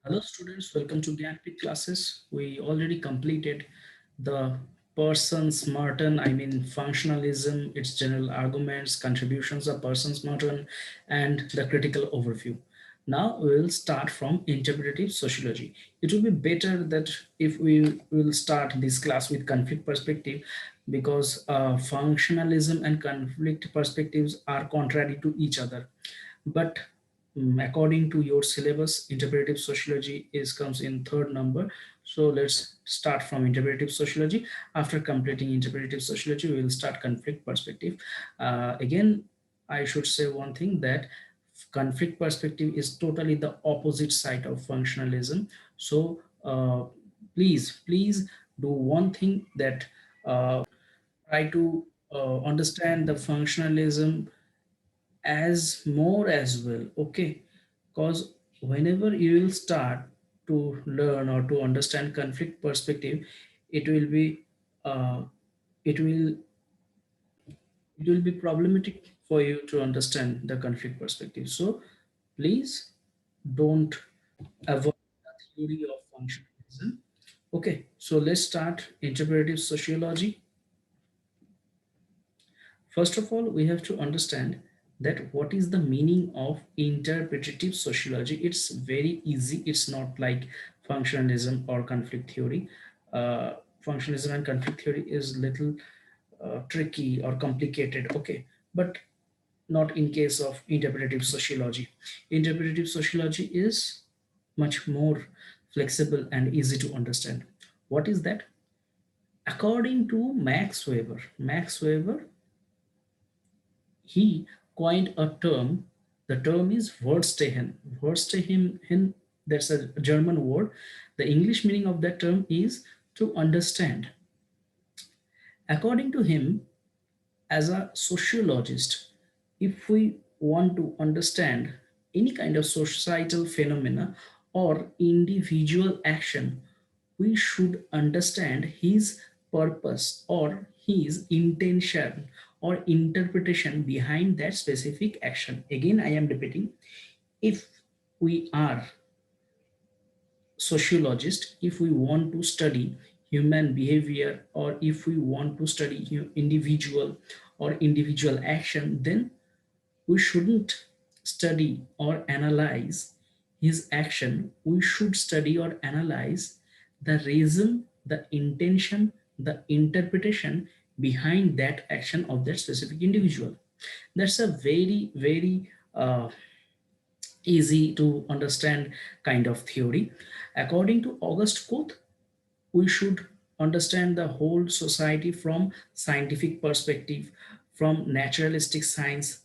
Hello students, welcome to GNP classes. We already completed the Pearson's Merton, functionalism, its general arguments, contributions of Pearson's Merton, and the critical overview. Now we will start from interpretive sociology. It will be better that if we will start this class with conflict perspective because functionalism and conflict perspectives are contrary to each other. But according to your syllabus, interpretive sociology is comes in third number. So let's start from interpretive sociology. After completing interpretive sociology, we will start conflict perspective. Again, I should say one thing, that conflict perspective is totally the opposite side of functionalism. So please do one thing, that try to understand the functionalism as more as well, okay? Because whenever you will start to learn or to understand conflict perspective, it will be uh, it will it will be problematic for you to understand the conflict perspective. So please don't avoid the theory of functionalism. Okay, so let's start interpretive sociology. First of all, we have to understand that what is the meaning of interpretative sociology. It's very easy. It's not like functionalism or conflict theory. Functionalism and conflict theory is little tricky or complicated. Okay, but not in case of interpretative sociology. Interpretative sociology is much more flexible and easy to understand. What is that? According to Max Weber, he coined a term. The term is Verstehen. Verstehen, that's a German word. The English meaning of that term is to understand. According to him, as a sociologist, if we want to understand any kind of societal phenomena or individual action, we should understand his purpose or his intention or interpretation behind that specific action. Again, I am repeating, if we are sociologist, if we want to study human behavior or if we want to study individual or individual action, then we shouldn't study or analyze his action. We should study or analyze the reason, the intention, the interpretation behind that action of that specific individual. That's a very easy to understand kind of theory. According to Auguste Comte, we should understand the whole society from scientific perspective, from naturalistic science,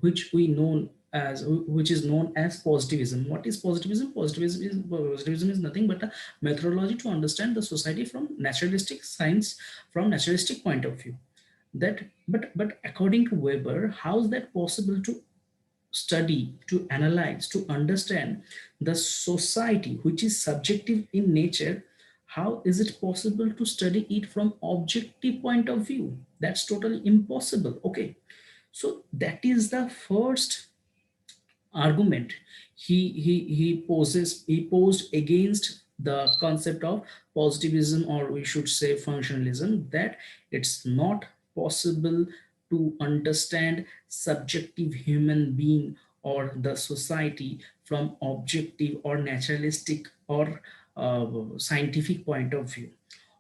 which is known as positivism. What is positivism? Positivism is nothing but a methodology to understand the society from naturalistic science, from naturalistic point of view. That but according to Weber, how is that possible to study, to analyze, to understand the society which is subjective in nature? How is it possible to study it from objective point of view? That's totally impossible. Okay, so that is the first argument he posed against the concept of positivism, or we should say functionalism, that it's not possible to understand subjective human being or the society from objective or naturalistic or scientific point of view.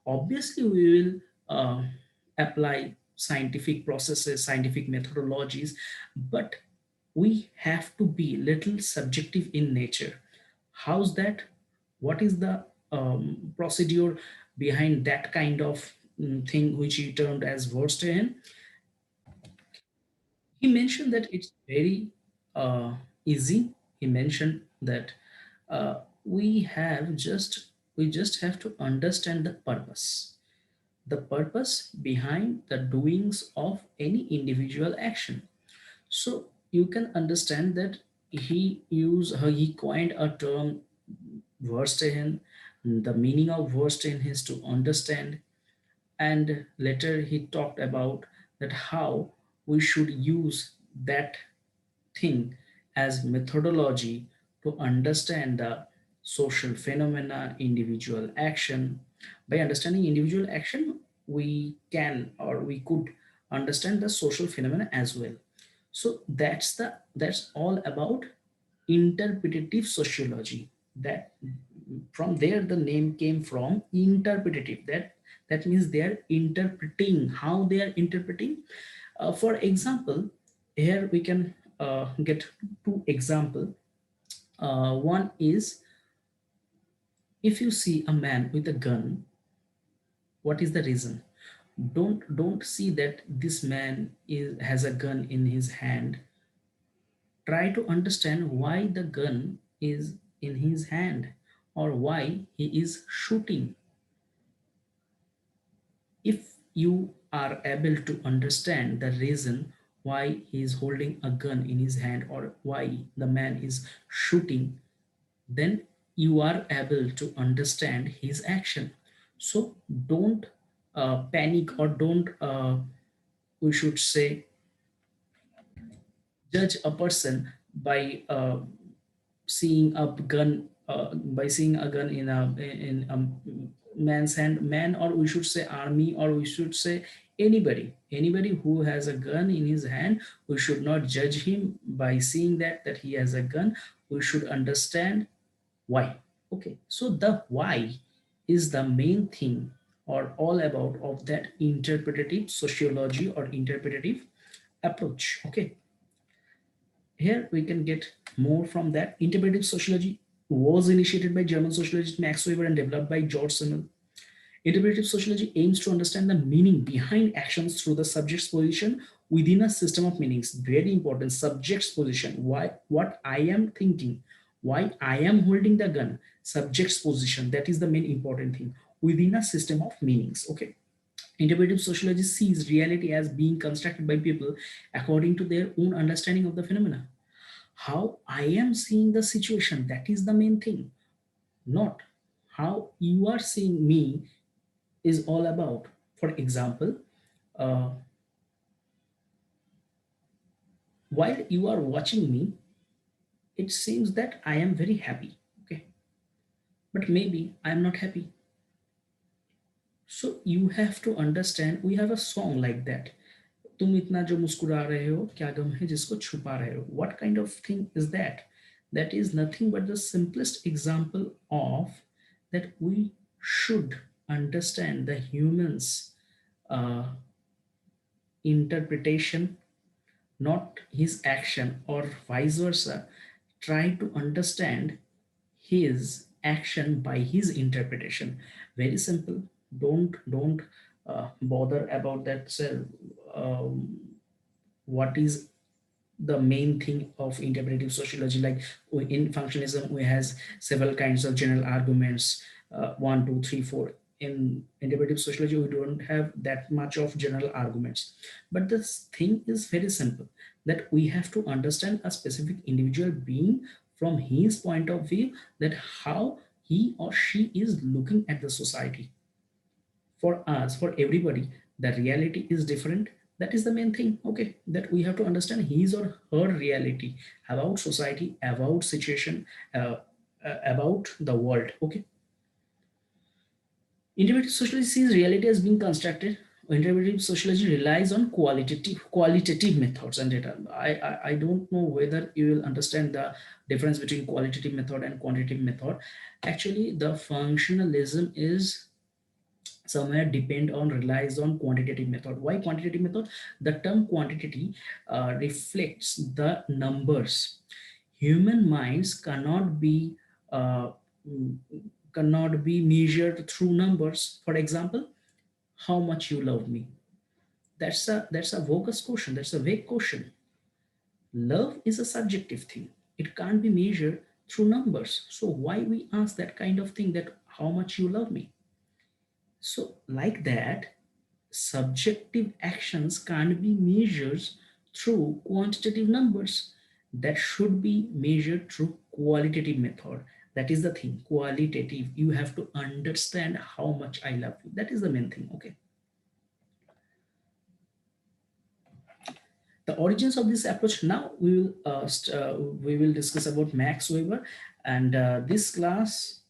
Obviously we will apply scientific processes, scientific methodologies, but we have to be little subjective in nature. How's that? What is the procedure behind that kind of thing which he termed as Verstehen? He mentioned that it's very easy. He mentioned that we have just we just have to understand the purpose behind the doings of any individual action. So you can understand that he coined a term Verstehen. The meaning of Verstehen is to understand, and later he talked about that how we should use that thing as methodology to understand the social phenomena, individual action. By understanding individual action, we can or we could understand the social phenomena as well. So that's all about interpretative sociology. That from there the name came from interpretative. That means they are interpreting. How they are interpreting? For example, here we can get two example. One is, if you see a man with a gun, what is the reason? Don't see that this man has a gun in his hand. Try to understand why the gun is in his hand or why he is shooting. If you are able to understand the reason why he is holding a gun in his hand or why the man is shooting, then you are able to understand his action. So don't panic, or don't, we should say, judge a person by seeing a gun, by seeing a gun in a man's hand. Man, or we should say army, or we should say anybody who has a gun in his hand, we should not judge him by seeing that he has a gun. We should understand why. Okay, so the why is the main thing or all about of that interpretative sociology or interpretative approach. Okay, here we can get more from that. Interpretive sociology was initiated by German sociologist Max Weber and developed by George Simmel. Interpretive sociology aims to understand the meaning behind actions through the subject's position within a system of meanings. Very important, subject's position. Why, what I am thinking, why I am holding the gun, subject's position. That is the main important thing within a system of meanings. Okay. Interpretive sociology sees reality as being constructed by people according to their own understanding of the phenomena. How I am seeing the situation, that is the main thing, not how you are seeing me is all about. For example, uh, while you are watching me, it seems that I am very happy. Okay, but maybe I am not happy. So you have to understand. We have a song like that. तुम इतना जो मुस्कुरा रहे हो क्या गम है जिसको छुपा रहे हो. What kind of thing is that? That is nothing but the simplest example of that we should understand the humans uh, interpretation, not his action, or vice versa. Try to understand his action by his interpretation. Very simple. Don't bother about that. So, what is the main thing of interpretive sociology? Like in functionalism, we has several kinds of general arguments, one, two, three, four. In interpretive sociology, we don't have that much of general arguments. But this thing is very simple, that we have to understand a specific individual being from his point of view, that how he or she is looking at the society. For us, for everybody, the reality is different. That is the main thing. Okay, that we have to understand his or her reality about society, about situation, about the world. Okay. Interpretive sociology sees reality as being constructed. Interpretive sociology relies on qualitative methods and data. I don't know whether you will understand the difference between qualitative method and quantitative method. Actually, the functionalism is somewhere depend on relies on quantitative method. Why quantitative method? The term quantity reflects the numbers. Human minds uh, mm, cannot be measured through numbers. For example, how much you love me. That's a bogus question. That's a vague question. Love is a subjective thing. It can't be measured through numbers. So why we ask that kind of thing, that how much you love me? So like that, subjective actions can't be measured through quantitative numbers. That should be measured through qualitative method. That is the thing, qualitative. You have to understand how much I love you. That is the main thing. Okay. The origins of this approach. Now we will discuss about Max Weber And in this class,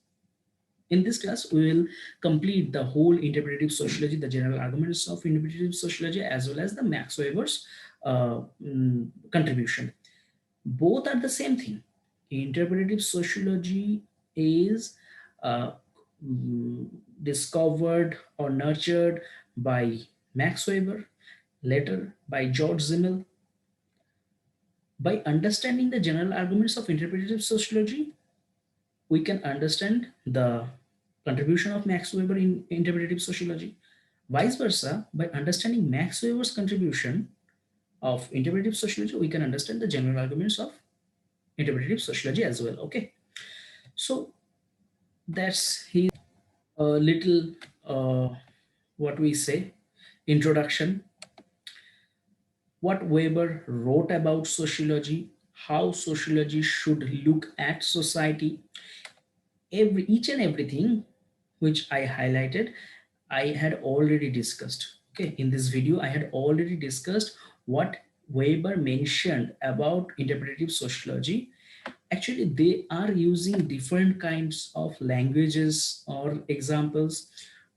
we will complete the whole interpretive sociology, the general arguments of interpretive sociology, as well as the Max Weber's contribution. Both are the same thing. Interpretive sociology is uh, mm, discovered or nurtured by Max Weber, later by George Simmel. By understanding the general arguments of interpretive sociology, we can understand the contribution of Max Weber in interpretive sociology. Vice versa, by understanding Max Weber's contribution of interpretive sociology, we can understand the general arguments of interpretive sociology as well. Okay, so that's his little what we say introduction, what Weber wrote about sociology, how sociology should look at society, each and everything which I highlighted, I had already discussed. Okay, in this video, I had already discussed what Weber mentioned about interpretive sociology. Actually, they are using different kinds of languages or examples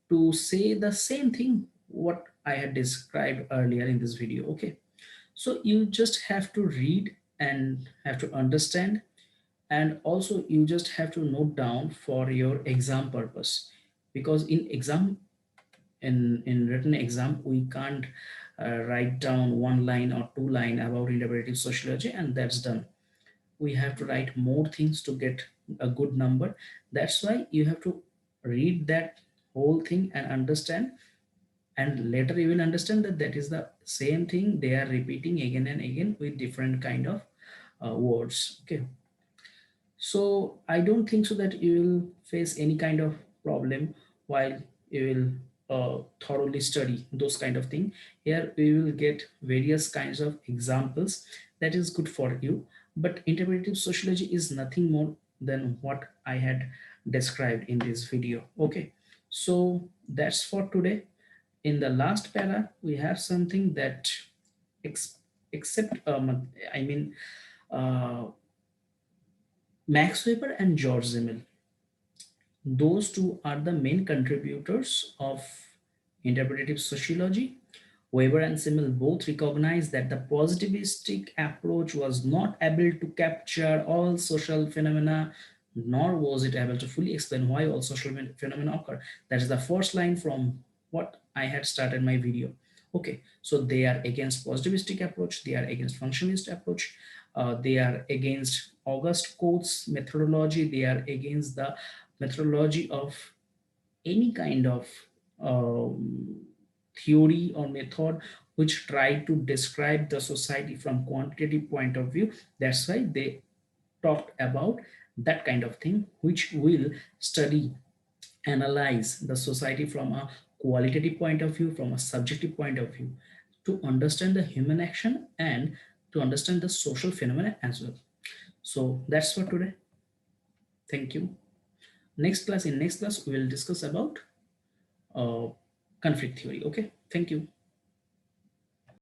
to say the same thing what I had described earlier in this video. Okay, so you just have to read and have to understand, and also you just have to note down for your exam purpose, because in written exam we can't write down one line or two line about interpretive sociology and that's done. We have to write more things to get a good number. That's why you have to read that whole thing and understand, and later you will understand that that is the same thing they are repeating again and again with different kind of words. Okay, so I don't think so that you will face any kind of problem while you will thoroughly study those kind of thing. Here we will get various kinds of examples that is good for you. But interpretive sociology is nothing more than what I had described in this video. Okay, so that's for today. In the last para, we have something that ex- except I mean uh, Max Weber and George Simmel. Those two are the main contributors of interpretative sociology. Weber and Simmel both recognize that the positivistic approach was not able to capture all social phenomena, nor was it able to fully explain why all social phenomena occur. That is the first line from what I had started my video. Okay, so they are against positivistic approach, they are against functionalist approach, they are against August Coates methodology, they are against the methodology of any kind of um, theory or method which try to describe the society from quantitative point of view. That's why they talked about that kind of thing which will study, analyze the society from a qualitative point of view, from a subjective point of view, to understand the human action and to understand the social phenomena as well. So that's for today. Thank you. In next class we will discuss about uh, conflict theory. Okay, thank you.